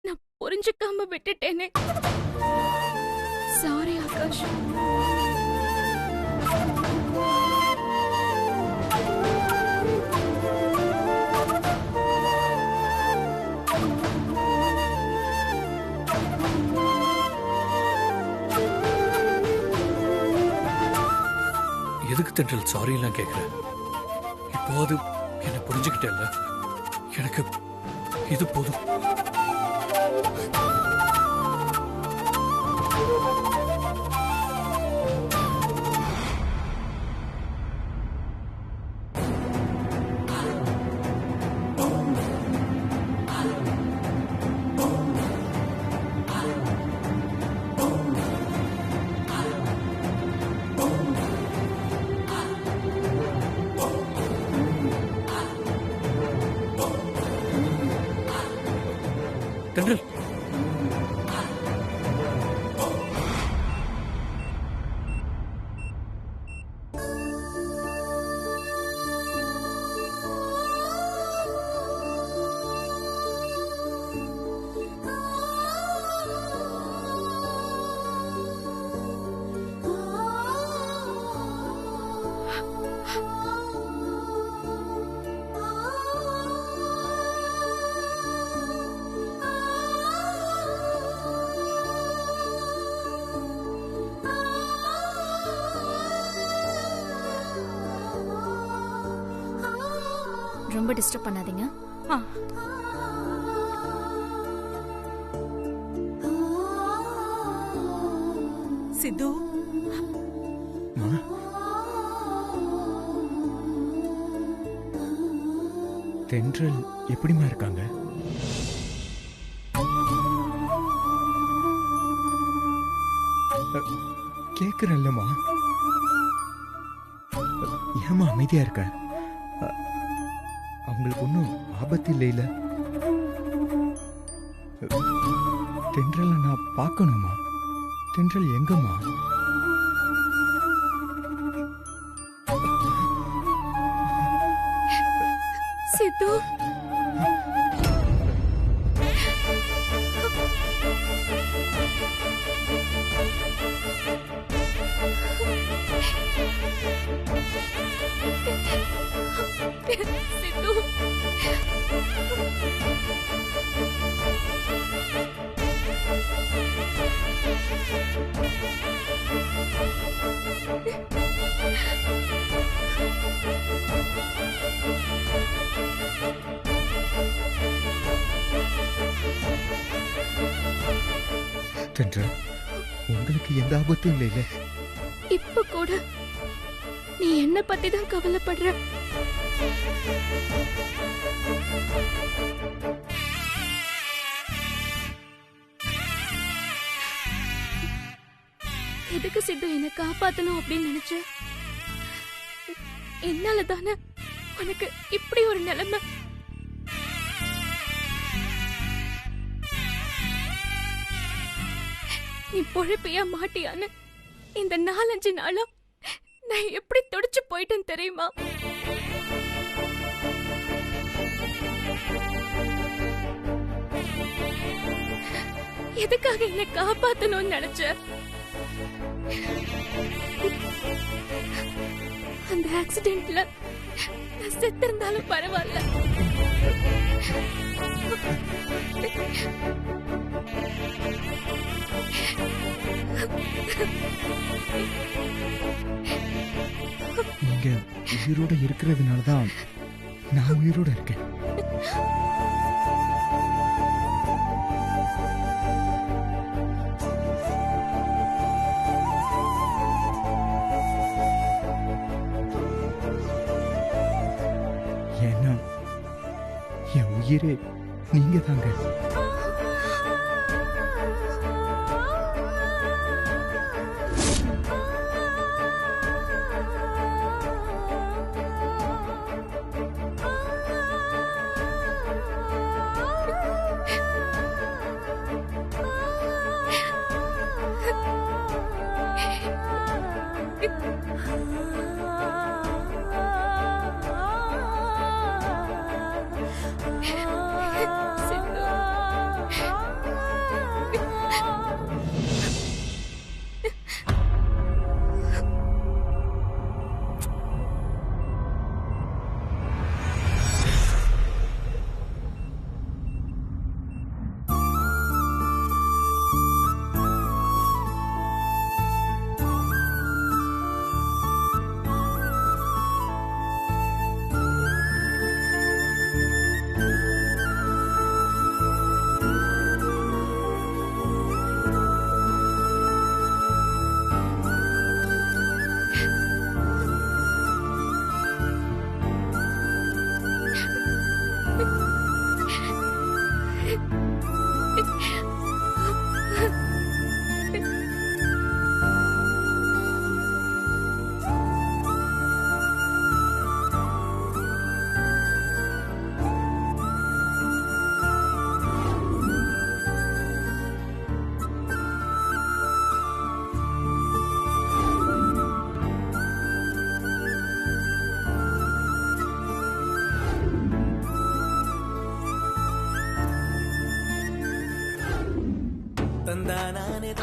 நான் புரிஞ்சுக்காம விட்டுட்டேனே. சாரி ஆகாஷ். எதுக்கு தென்றல் சாரி எல்லாம் கேட்கிறேன்? இப்போது என்ன புரிஞ்சுக்கிட்டேல்ல, எனக்கு இது போதும். தென்றல், ரொம்ப டிஸ்டர்ப் பண்ணாதீங்க. சித்து, தென்றல் எப்படிமா இருக்காங்க? கேக்குறல்லம்மா, ஏமா அமைதியா இருக்க? அவங்களுக்கு ஒன்றும் ஆபத்து இல்லையில? தென்றலை நான் பார்க்கணுமா? தென்றல் எங்கம்மா? சித்து, சித்து, தென்றல், உங்களுக்கு எந்த ஆபத்தும் இல்லைல்ல? இப்ப கூட நீ என்ன பத்தி தான் கவலைப்படுற. எதுக்கு சித்து என்ன காப்பாத்தணும் அப்படின்னு நினைச்ச? என்னால தானே உனக்கு இப்படி ஒரு நிலைமை. நீ பொழப்பியா மாட்டியான்னு இந்த 4-5 நாளா நான் எப்படி துடிச்சு போயிட்டேன் தெரியுமா? எதுக்காக என்ன காப்பாத்தணும்னு நினைச்ச? அந்த ஆக்சிடென்ட்ல நான் செத்து இருந்தாலும் பரவாயில்ல. நீங்க உயிரோட இருக்கிறதுனாலதான் நான் உயிரோட இருக்கேன். ஏன்னா என் உயிரே நீங்க தாங்க.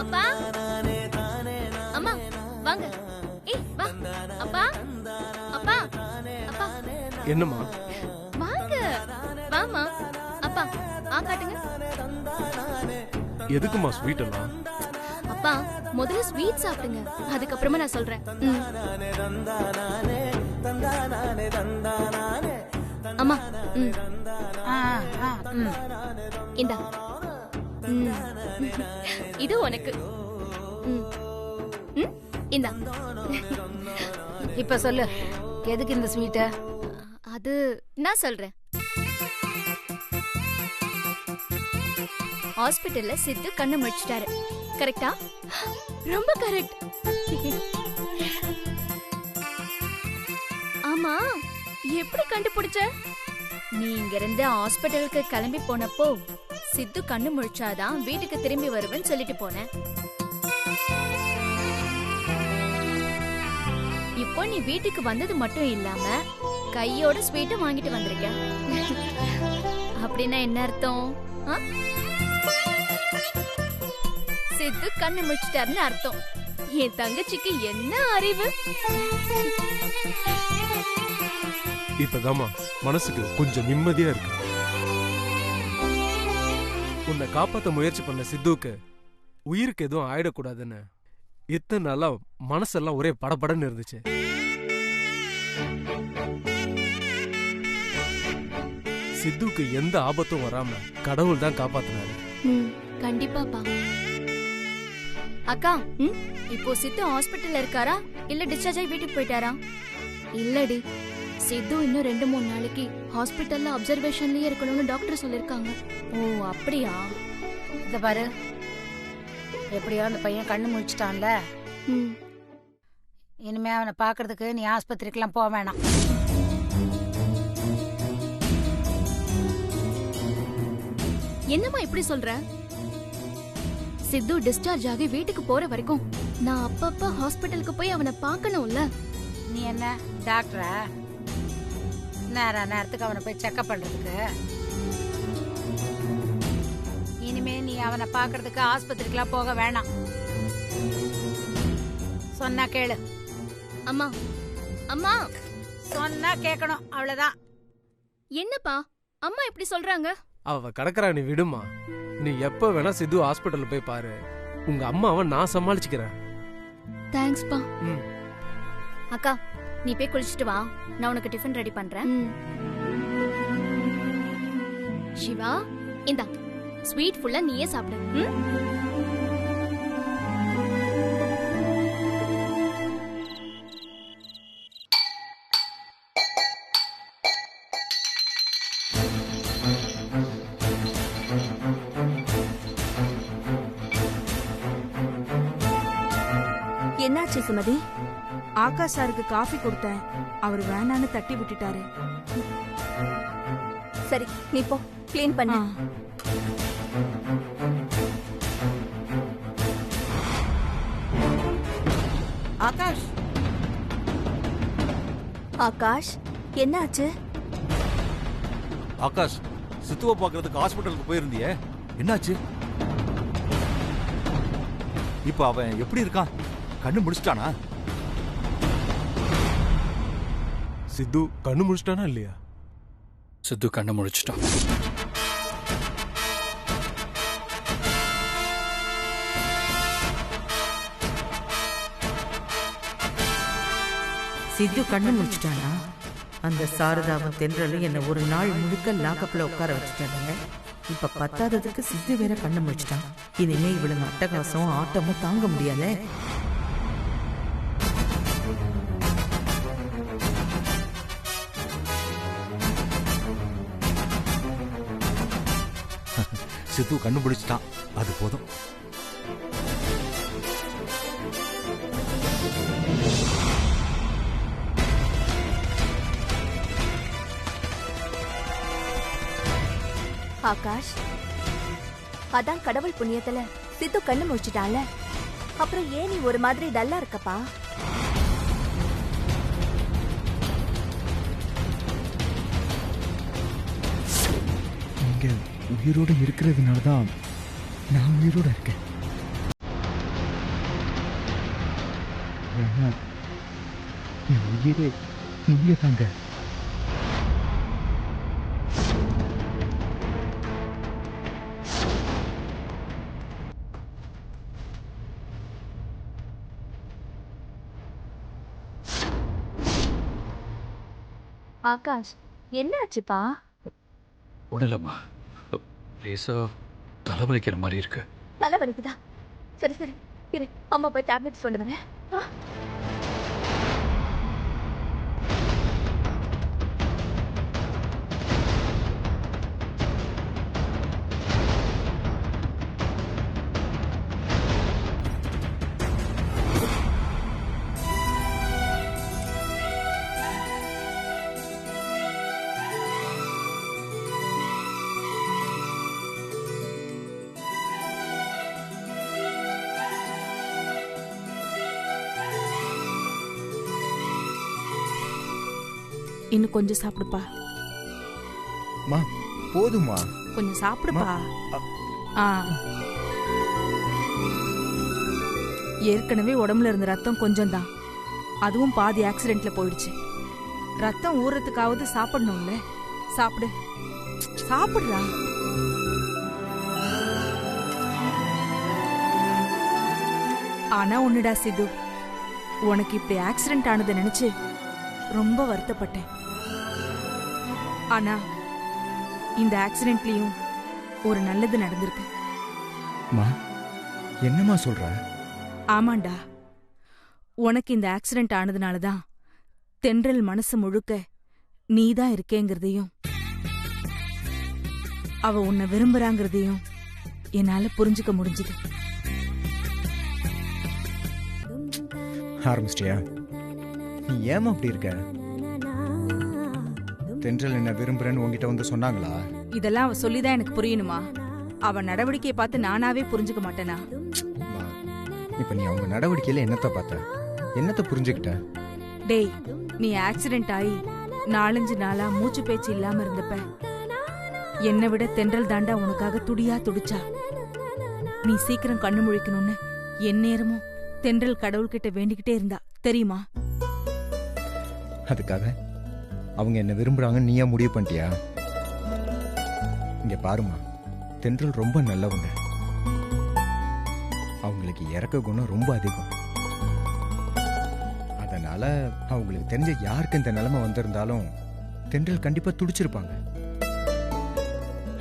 அப்பா அம்மா வாங்க. ஏய் வா. அப்பா அப்பா அப்பா என்னம்மா? வாங்க. வாமா. அப்பா காட்டுங்க. எதுக்குமா ஸ்வீட் எல்லாம்? அப்பா முதல்ல ஸ்வீட் சாப்பிடுங்க, அதுக்கப்புறமா நான் சொல்றேன். அம்மா இந்தா. இது உனக்கு. இந்தா. இப்ப சொல்லு, எதுக்கு இந்த ஸ்வீட்ட? அது நான் சொல்றேன். ஹாஸ்பிடல்ல சித்து கண்ணு முடிச்சிட்டாரு. கரெக்டா? ரொம்ப கரெக்ட். ஆமா, எப்படி கண்டுபிடிச்ச? நீ இங்க இருந்து ஹாஸ்பிடலுக்கு கிளம்பி போனப்போ சித்து கண்ணு முழிச்சாதான் வீட்டுக்கு திரும்பி வருவேன்னு சொல்லிட்டு போனேன். இப்போ நீ வீட்டுக்கு வந்தது மட்டும் இல்லாம கையோட ஸ்வீட்டும் வாங்கிட்டு வந்திருக்க. அப்படின்னா என்ன அர்த்தம்? சித்து கண்ணு முடிச்சிட்டாருன்னு அர்த்தம். என் தங்கச்சிக்கு என்ன அறிவு! இப்பதாம்மா மனசுக்கு கொஞ்சம் நிம்மதியா இருக்கு. உன்னை காப்பாத்த முயற்சி பண்ண சித்துவுக்கு உயிருக்கு எதுவும் ஆயிடக்கூடாதுன்னு இத்தனை நாளா மனசெல்லாம் ஒரே படபடன்னு இருந்துச்சு. சித்துவுக்கு எந்த ஆபத்தும் வராம கடவுள் தான் காப்பாத்தினாரு. கண்டிப்பாப்பா. அக்கா, இப்போ சித்து ஹாஸ்பிட்டல்ல இருக்காரா இல்ல டிஸ்சார்ஜ் ஆகி வீட்டுக்கு போயிட்டாரா? இல்லடி, சித்து இன்னும் 2-3 நாளைக்கு ஹாஸ்பிட்டல்ல அப்சர்வேஷன்லயே இருக்கணும்னு டாக்டர் சொல்லிருக்காங்க. ஓ அப்படியா? இத பாரு, எப்படியோ அந்த பையன் கண்ணு முழிச்சிட்டான்ல, இனிமே அவனை பாக்குறதுக்கு நீ ஆஸ்பத்திரிக்கெல்லாம் போக வேணாம். என்னம்மா இப்படி சொல்ற? சித்து டிஸ்சார்ஜ் ஆகி வீட்டுக்கு போற வரைக்கும் நான் அப்பப்ப ஹாஸ்பிட்டலுக்கு போய் அவனை பார்க்கணும்ல. நீ என்ன டாக்டரா? நேரத்துக்கு அவனை போய் செக்அப் பண்றதுக்கு? இனிமே நீ அவனை பாக்குறதுக்கு ஆஸ்பத்திரிக்கெல்லாம் போக வேணாம். சொன்னா கேளு. அம்மா அம்மா சொன்னா கேட்கணும், அவ்வளவுதான். என்னப்பா அம்மா இப்படி சொல்றாங்க? அவ கடக்கறா, நீ விடுமா. நீ எப்ப வேணா சித்து ஹாஸ்பிட்டல் போய் பாரு. உங்க அம்மாவை நான் சமாளிச்சுக்கிறேன். தேங்க்ஸ் பா. அக்கா, நீ போய் குளிச்சிட்டு வா, நான் உனக்கு டிஃபன் ரெடி பண்றேன். சிவா, இந்தா ஸ்வீட் ஃபுல்லா நீயே சாப்பிடு. என்னாச்சு சுமதி? ஆகாஷ் சாருக்கு காஃபி கொடுத்தேன், அவர் வேணான்னு தட்டி விட்டுட்டாரு. சரி, நீ போ, க்ளீன் பண்ணு. ஆகாஷ், ஆகாஷ், என்னாச்சு? ஆகாஷ், சித்துவ பாக்குறதுக்கு ஹாஸ்பிட்டலுக்கு போயிருந்தியே, என்னாச்சு? இப்ப அவன் எப்படி இருக்கான்? கண்ணு முடிச்சிட்டானா? சித்து கண்ணு முடிச்சிட்டானா இல்லையா? சித்து கண்ணு முழிச்சிட்டான். சித்து கண்ணு முடிச்சிட்டானா? அந்த சாரதாவும் தென்றலும் என்ன ஒரு நாள் முழுக்க லாக்கப்ல உட்கார வச்சுட்டாங்க. இப்ப பத்தாததுக்கு சித்து வேற கண்ணு முடிச்சிட்டான். இனிமே இவளுங்க அட்டகாசம் ஆட்டமும் தாங்க முடியாத. சித்து கண்டுபிடிச்சிட்டான், அது போதும். ஆகாஷ், அதான் கடவுள் புண்ணியத்துல சித்து கண்ணு முடிச்சிட்டான்ல, அப்புறம் ஏன் நீ ஒரு மாதிரி டல்லா இருக்கப்பா? நீங்க உயிரோட இருக்கிறதுனால தான் நான் உயிரோட இருக்கேன். ஏன்னா என் உயிரே நீங்க தாங்க. ஆகாஷ், என்ன ஆச்சுப்பா? ஒன்றும் இல்லைம்மா, லேசாக தலைவலிக்கிற மாதிரி இருக்கு. தலை வலிக்குதா? சரி சரி இரு, அம்மா போய் டேப்லெட்ஸ் கொண்டு வரேன். இன்னும் கொஞ்சம் சாப்பிடுப்பா. மா போதுமா? கொஞ்சம் சாப்பிடுப்பா. ஆ. ஏற்கனவே உடம்புல இருந்த ரத்தம் கொஞ்சம் தான், அதுவும் பாதி ஆக்சிடென்ட்ல போயிடுச்சு. ரத்தம் ஊறதுக்காவது சாப்பிடணும்ல. சாப்பிடு, சாப்பிடுறா. ஆனா ஒண்ணுடா சித்து, உனக்கு இப்படி ஆக்சிடென்ட் ஆனதை நினைச்சு ரொம்ப வருத்தப்பட்டேன். ஆனா இந்த ஆக்சிடென்ட்லயும் ஒரு நல்லது நடந்திருக்கு. மா என்னம்மா சொல்ற? ஆமாண்டா, உனக்கு இந்த ஆக்சிடென்ட் ஆனதுனாலதான் தென்றல் மனசு முழுக்க நீதான் இருக்கேங்கிறதையும் அவ உன்னை விரும்புறாங்கிறதையும் என்னால புரிஞ்சுக்க முடிஞ்சது. ஆரம்பிச்சிட்டியா? நீ ஏமா அப்படி இருக்க? தென்றல் என்ன விரும்புறேன்னு உங்ககிட்ட வந்து சொன்னாங்களா? இதெல்லாம் அவ சொல்லிதான் எனக்கு புரியணுமா? அவ நடவடிக்கையை பார்த்து நானாவே புரிஞ்சுக்க மாட்டேனா? இப்ப நீ அவங்க நடவடிக்கையில என்னத்த பார்த்த? என்னத்த புரிஞ்சுக்கிட்ட? டேய், நீ ஆக்சிடென்ட் ஆகி 4-5 நாளா மூச்சு பேச்சு இல்லாம இருந்தப்ப என்னை விட தென்றல் தாண்டா உனக்காக துடியா துடிச்சா. நீ சீக்கிரம் கண்ணு முழிக்கணும்னு எந்நேரமும் தென்றல் கடவுள்கிட்ட வேண்டிக்கிட்டே இருந்தா தெரியுமா? அதுக்காக அவங்க என்ன விரும்புறாங்கன்னு நீயா முடிவு பண்ணிட்டியா? இங்க பாருமா, தென்றல் ரொம்ப நல்லவங்க. அவங்களுக்கு இறக்க குணம் ரொம்ப அதிகம். அதனால அவங்களுக்கு தெரிஞ்ச யாருக்கு இந்த நிலைமை வந்திருந்தாலும் தென்றல் கண்டிப்பா துடிச்சிருப்பாங்க.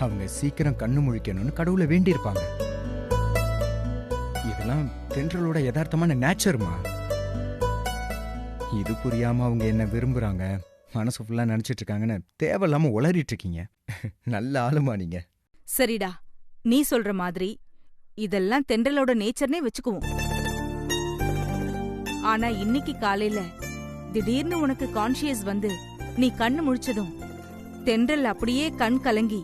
அவங்க சீக்கிரம் கண்ணு முழிக்கணும்னு கடவுளை வேண்டி இருப்பாங்க. இதெல்லாம் தென்றலோட யதார்த்தமான நேச்சர்மா. இது புரியாம அவங்க என்ன விரும்புறாங்க, மனசு ஃபுல்லா நினைச்சிட்டு இருக்காங்கன்னு தேவையில்லாம உளறிட்டு இருக்கீங்க. நல்ல ஆளுமா நீங்க. சரிடா, நீ சொல்ற மாதிரி இதெல்லாம் தென்றலோட நேச்சர்னே வச்சுக்குவோம். ஆனா இன்னைக்கு காலையில திடீர்னு உனக்கு கான்ஷியஸ் வந்து நீ கண்ணு முழிச்சதும் தென்றல் அப்படியே கண் கலங்கி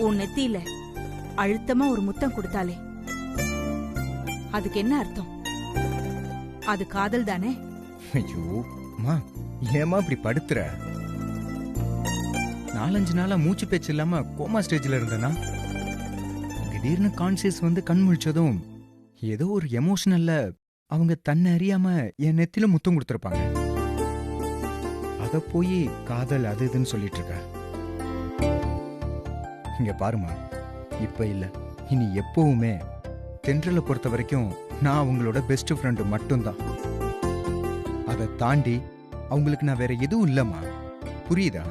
உன் நெத்தியில அழுத்தமா ஒரு முத்தம் கொடுத்தாலே அதுக்கு என்ன அர்த்தம்? அது காதல் தானே? ஐயோ மா, ஏமா இப்படி படுத்துற? 4-5 நாளா மூச்சு பேச்சு இல்லாம கோமா ஸ்டேஜ்ல இருந்தனா திடீர்னு கான்சியஸ் வந்து கண் முழிச்சதும் ஏதோ ஒரு எமோஷனல்ல அவங்க தன்னை அறியாம என் நெத்தில முத்தம் கொடுத்திருப்பாங்க. அத போய் காதல் அது இதுன்னு சொல்லிட்டு இருக்க. இங்க பாருமா, இப்ப இல்ல இனி எப்பவுமே தென்றலை பொறுத்த வரைக்கும் நான் அவங்களோட பெஸ்ட் ஃப்ரெண்டு மட்டும்தான். அதை தாண்டி அவங்களுக்கு நான் வேற எதுவும் இல்லம்மா. புரியுதா?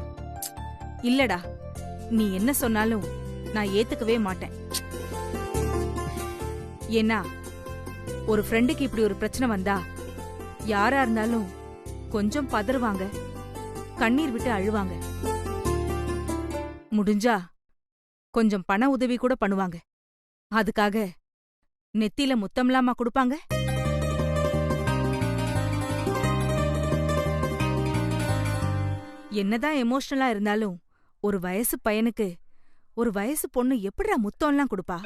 இல்லடா, நீ என்ன சொன்னாலும் நான் ஏத்துக்கவே மாட்டேன். ஏன்னா ஒரு ஃப்ரெண்டுக்கு இப்படி ஒரு பிரச்சனை வந்தா யாரா இருந்தாலும் கொஞ்சம் பதறுவாங்க, கண்ணீர் விட்டு அழுவாங்க, முடிஞ்சா கொஞ்சம் பண உதவி கூட பண்ணுவாங்க. அதுக்காக நெத்தியில முத்தம்லாமா கொடுப்பாங்க? என்னதான் எமோஷனலா இருந்தாலும் ஒரு வயசு பையனுக்கு ஒரு வயசு பொண்ணு எப்படிடா முத்தம்லாம் கொடுப்பா?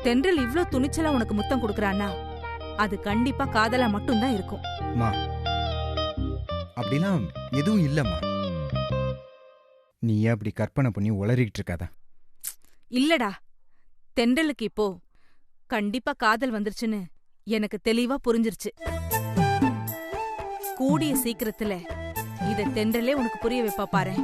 தென்றல் இவ்ளோ துணிச்சலா உனக்கு முத்தம் கொடுக்கறானா அது கண்டிப்பா காதலா மட்டும்தான் இருக்கும். அப்படிலாம் எதுவும் இல்லம்மா. நீ அப்படி கற்பனை பண்ணி உளறிக்கிட்டு இருக்காத. இல்லடா, தென்றலுக்கு இப்போ கண்டிப்பா காதல் வந்துருச்சுன்னு எனக்கு தெளிவா புரிஞ்சிருச்சு. கூடிய சீக்கிரத்துல இத தென்றலே உனக்கு புரிய வைப்பா பாரேன்.